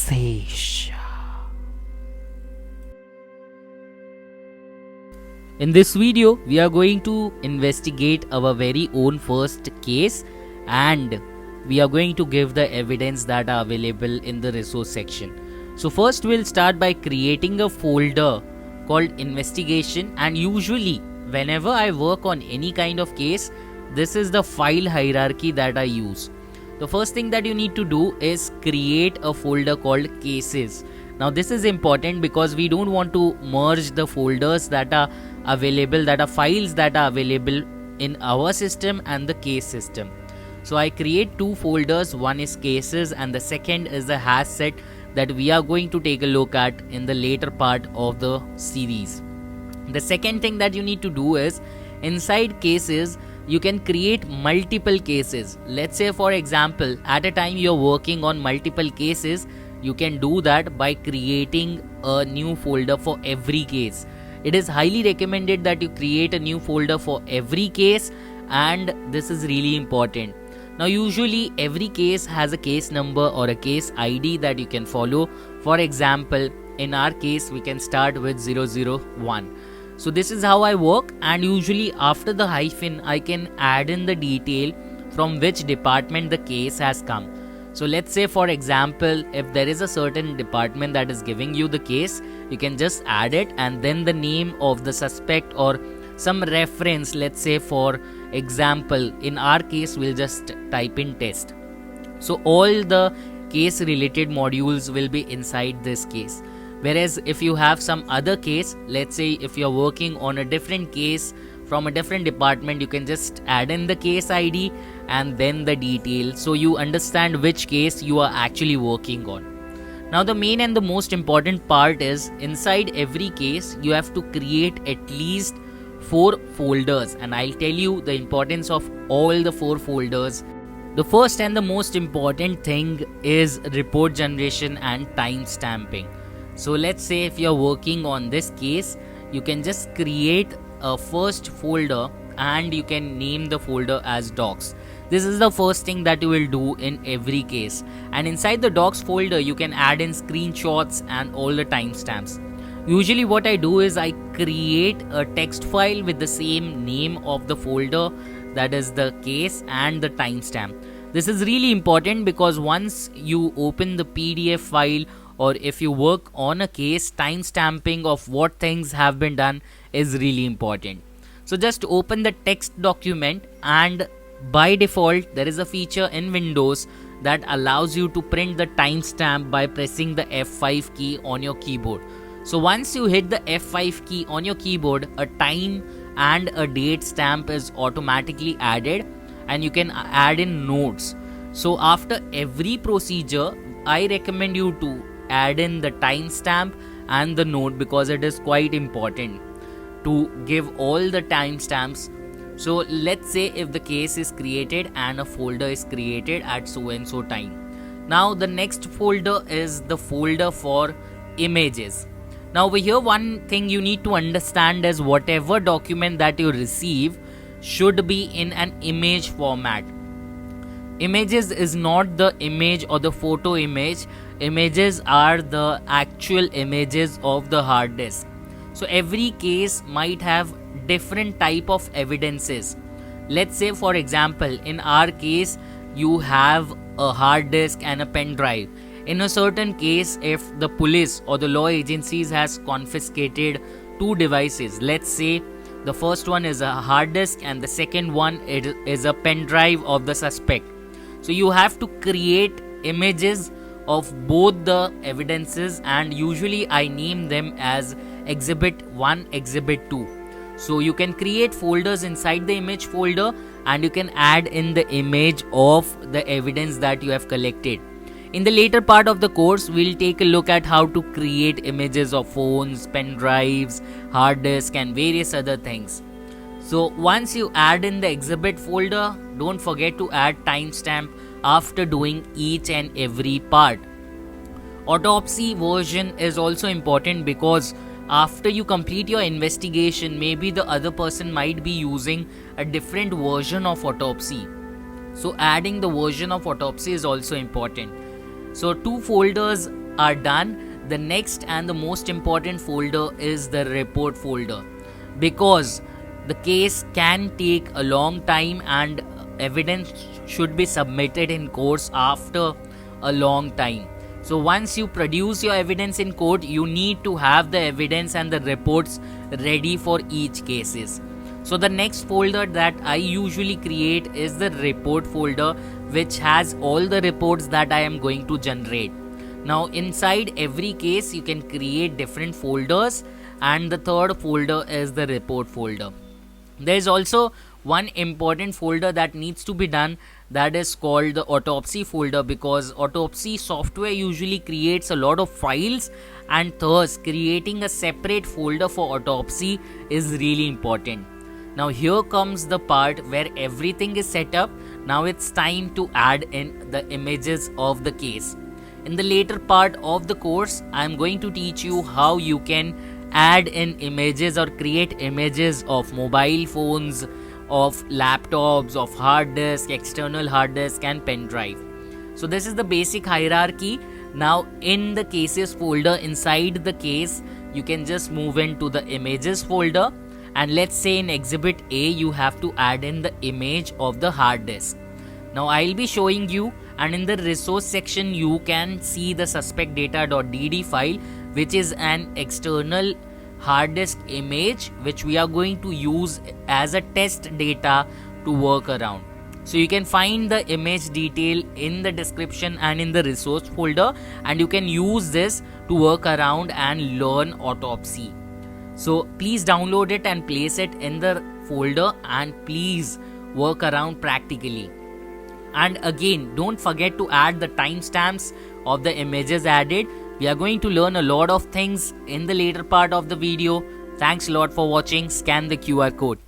Sesha. In this video, we are going to investigate our very own first case, and we are going to give the evidence that are available in the resource section. So first we'll start by creating a folder called investigation, and usually whenever I work on any kind of case, this is the file hierarchy that I use. The first thing that you need to do is create a folder called cases. Now this is important because we don't want to merge the folders that are available, that are files that are available in our system and the case system. So I create two folders, one is cases and the second is the hash set that we are going to take a look at in the later part of the series. The second thing that you need to do is inside cases you can create multiple cases. Let's say for example at a time you're working on multiple cases, you can do that by creating a new folder for every case. It is highly recommended that you create a new folder for every case, and this is really important. Now usually every case has a case number or a case ID that you can follow. For example, in our case we can start with 001. So this is how I work, and usually after the hyphen I can add in the detail from which department the case has come. So let's say for example if there is a certain department that is giving you the case, you can just add it and then the name of the suspect or some reference. Let's say for example in our case we'll just type in test. So all the case related modules will be inside this case. Whereas if you have some other case, let's say if you're working on a different case from a different department, you can just add in the case ID and then the detail, so you understand which case you are actually working on. Now the main and the most important part is inside every case you have to create at least 4 folders, and I'll tell you the importance of all the 4 folders. The first and the most important thing is report generation and time stamping. So let's say if you're working on this case, you can just create a first folder and you can name the folder as docs. This is the first thing that you will do in every case, and inside the docs folder you can add in screenshots and all the timestamps. Usually what I do is I create a text file with the same name of the folder, that is the case, and the timestamp. This is really important because once you open the PDF file or if you work on a case, timestamping of what things have been done is really important. So just open the text document, and by default there is a feature in Windows that allows you to print the timestamp by pressing the F5 key on your keyboard. So once you hit the F5 key on your keyboard, a time and a date stamp is automatically added, and you can add in notes. So after every procedure I recommend you to add in the timestamp and the note because it is quite important to give all the timestamps. So let's say if the case is created and a folder is created at so and so time. Now the next folder is the folder for images. Now over here one thing you need to understand is whatever document that you receive should be in an image format. Images is not the image or the photo image. Images are the actual images of the hard disk. So every case might have different type of evidences. Let's say for example in our case you have a hard disk and a pen drive. In a certain case, if the police or the law agencies has confiscated 2 devices, let's say the first one is a hard disk and the second one is a pen drive of the suspect. So you have to create images of both the evidences, and usually I name them as exhibit 1, exhibit 2. So you can create folders inside the image folder and you can add in the image of the evidence that you have collected. In the later part of the course, we'll take a look at how to create images of phones, pen drives, hard disk and various other things. So once you add in the exhibit folder, don't forget to add timestamp after doing each and every part. Autopsy version is also important because after you complete your investigation, maybe the other person might be using a different version of autopsy. So adding the version of autopsy is also important. So 2 folders are done, the next and the most important folder is the report folder, because the case can take a long time and evidence should be submitted in courts after a long time. So once you produce your evidence in court, you need to have the evidence and the reports ready for each cases. So the next folder that I usually create is the report folder, which has all the reports that I am going to generate. Now inside every case you can create different folders, and the third folder is the report folder. There is also one important folder that needs to be done, that is called the autopsy folder, because autopsy software usually creates a lot of files, and thus creating a separate folder for autopsy is really important. Now here comes the part where everything is set up. Now it's time to add in the images of the case. In the later part of the course, I am going to teach you how you can add in images or create images of mobile phones, of laptops, of hard disk, external hard disk and pen drive. So this is the basic hierarchy. Now in the cases folder, inside the case, you can just move into the images folder, and let's say in exhibit A you have to add in the image of the hard disk. Now I'll be showing you, and in the resource section you can see the suspect data.dd file, which is an external hard disk image which we are going to use as a test data to work around. So you can find the image detail in the description and in the resource folder, and you can use this to work around and learn autopsy. So please download it and place it in the folder, and please work around practically. And again, don't forget to add the timestamps of the images added. We are going to learn a lot of things in the later part of the video. Thanks a lot for watching. Scan the QR code.